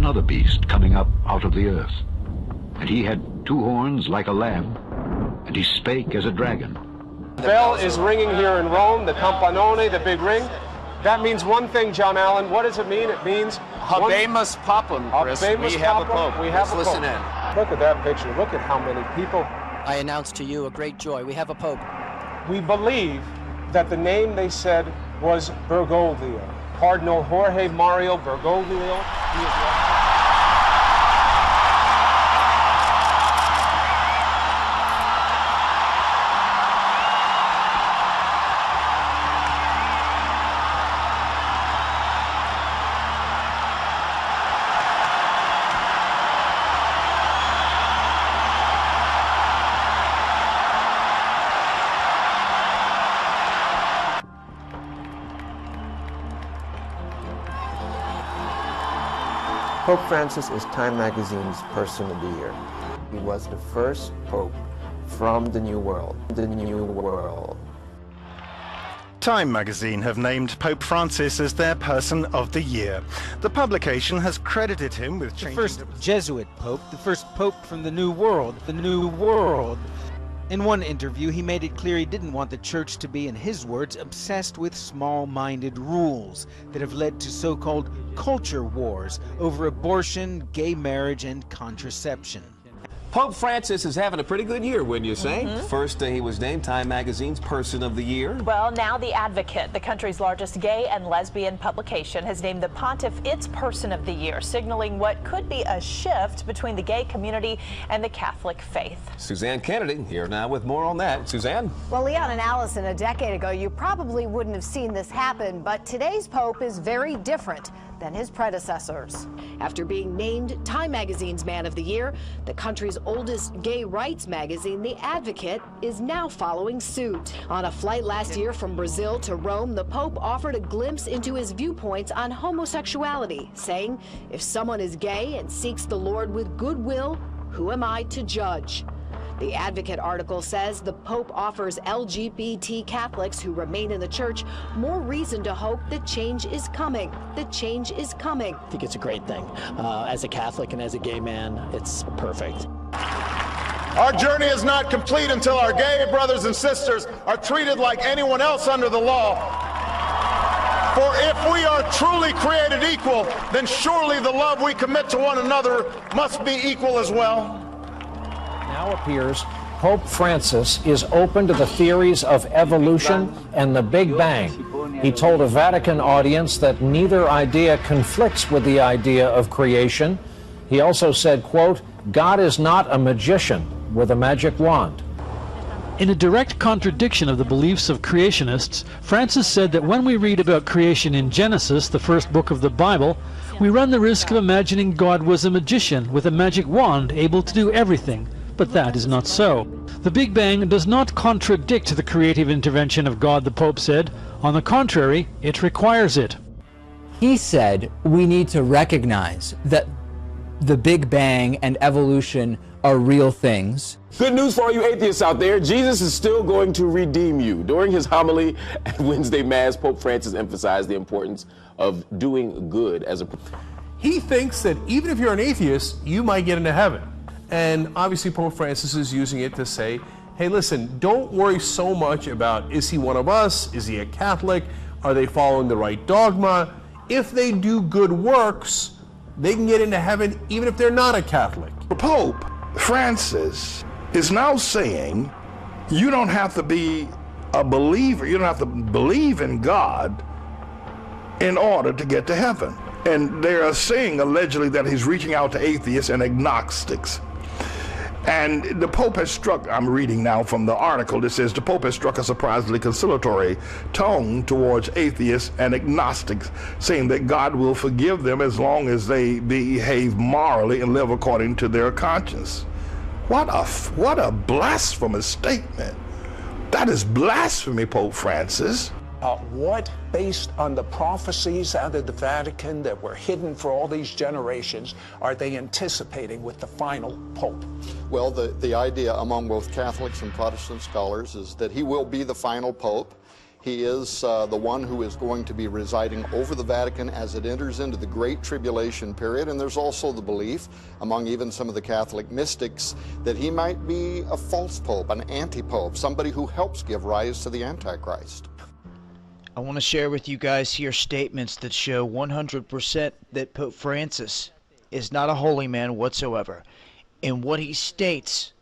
another beast coming up out of the earth. And he had two horns like a lamb, and he spake as a dragon. The bell is ringing here in Rome, the campanone, the big ring. That means one thing, John Allen. What does it mean? It means Habemus Papam, Chris. Habemus We have a Papam. pope. We have Let's a listen pope. in. Look at that picture. Look at how many people. I announce to you a great joy. We have a pope. We believe that the name they said was Bergoglio. Cardinal Jorge Mario Bergoglio. He is Pope Francis is Time Magazine's Person of the Year. He was the first pope from the New World. The New World. Time magazine have named Pope Francis as their Person of the Year. The publication has credited him with changing the first Jesuit pope, the first pope from the New World, the New World. In one interview, he made it clear he didn't want the church to be, in his words, obsessed with small-minded rules that have led to so-called culture wars over abortion, gay marriage, and contraception. Pope Francis is having a pretty good year, wouldn't you say? First, he was named Time Magazine's Person of the Year. Well, now The Advocate, the country's largest gay and lesbian publication, has named the pontiff its Person of the Year, signaling what could be a shift between the gay community and the Catholic faith. Suzanne Kennedy here now with more on that. Suzanne? Well, Leon and Allison, a decade ago, you probably wouldn't have seen this happen, but today's Pope is very different than his predecessors. After being named Time Magazine's Man of the Year, the country's oldest gay rights magazine, The Advocate, is now following suit. On a flight last year from Brazil to Rome, the Pope offered a glimpse into his viewpoints on homosexuality, saying, "If someone is gay and seeks the Lord with goodwill, who am I to judge?" The Advocate article says the Pope offers LGBT Catholics who remain in the church more reason to hope that change is coming. That change is coming. I think it's a great thing. As a Catholic and as a gay man, it's perfect. Our journey is not complete until our gay brothers and sisters are treated like anyone else under the law. For if we are truly created equal, then surely the love we commit to one another must be equal as well. Now appears Pope Francis is open to the theories of evolution and the Big Bang. He told a Vatican audience that neither idea conflicts with the idea of creation. He also said, quote, "God is not a magician with a magic wand." In a direct contradiction of the beliefs of creationists, Francis said that when we read about creation in Genesis, the first book of the Bible, we run the risk of imagining God was a magician with a magic wand able to do everything. But that is not so. The Big Bang does not contradict the creative intervention of God, the Pope said. On the contrary, it requires it. He said we need to recognize that the Big Bang and evolution are real things. Good news for all you atheists out there. Jesus is still going to redeem you. During his homily at Wednesday Mass, Pope Francis emphasized the importance of doing good as a... He thinks that even if you're an atheist, you might get into heaven. And obviously Pope Francis is using it to say, hey, listen, don't worry so much about, is he one of us? Is he a Catholic? Are they following the right dogma? If they do good works, they can get into heaven even if they're not a Catholic. Pope Francis is now saying you don't have to be a believer, you don't have to believe in God in order to get to heaven. And they are saying allegedly that he's reaching out to atheists and agnostics. And the Pope has struck, I'm reading now from the article that says the Pope has struck a surprisingly conciliatory tone towards atheists and agnostics, saying that God will forgive them as long as they behave morally and live according to their conscience. What a blasphemous statement. That is blasphemy, Pope Francis. What, based on the prophecies out of the Vatican that were hidden for all these generations, are they anticipating with the final Pope? Well, the idea among both Catholics and Protestant scholars is that he will be the final Pope. He is the one who is going to be residing over the Vatican as it enters into the Great Tribulation period, and there's also the belief among even some of the Catholic mystics that he might be a false pope, an anti-pope, somebody who helps give rise to the Antichrist. I want to share with you guys here statements that show 100% that Pope Francis is not a holy man whatsoever. And what he states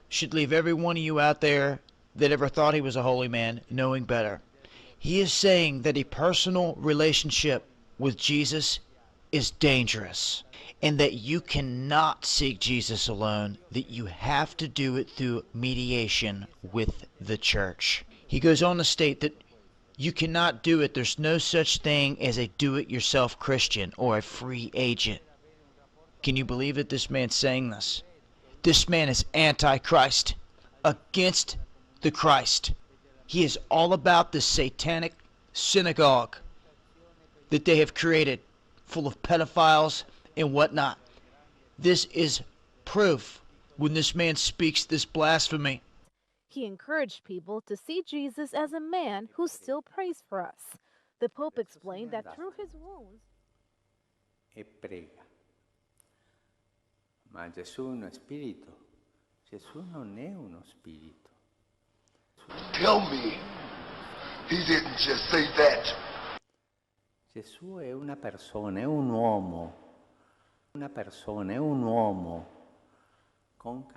should leave every one of you out there that ever thought he was a holy man knowing better. He is saying that a personal relationship with Jesus is dangerous, and that you cannot seek Jesus alone, that you have to do it through mediation with the church. He goes on to state that you cannot do it. There's no such thing as a do-it-yourself Christian or a free agent. Can you believe it? This man's saying this. This man is anti-Christ, against the Christ. He is all about this satanic synagogue that they have created, full of pedophiles and whatnot. This is proof when this man speaks this blasphemy. He encouraged people to see Jesus as a man who still prays for us. The Pope explained that through his wounds, e prega. Ma Gesù è uno spirito. Gesù non è uno spirito. Tell me, he didn't just say that. Gesù è una persona, è un uomo. Una persona, è un uomo con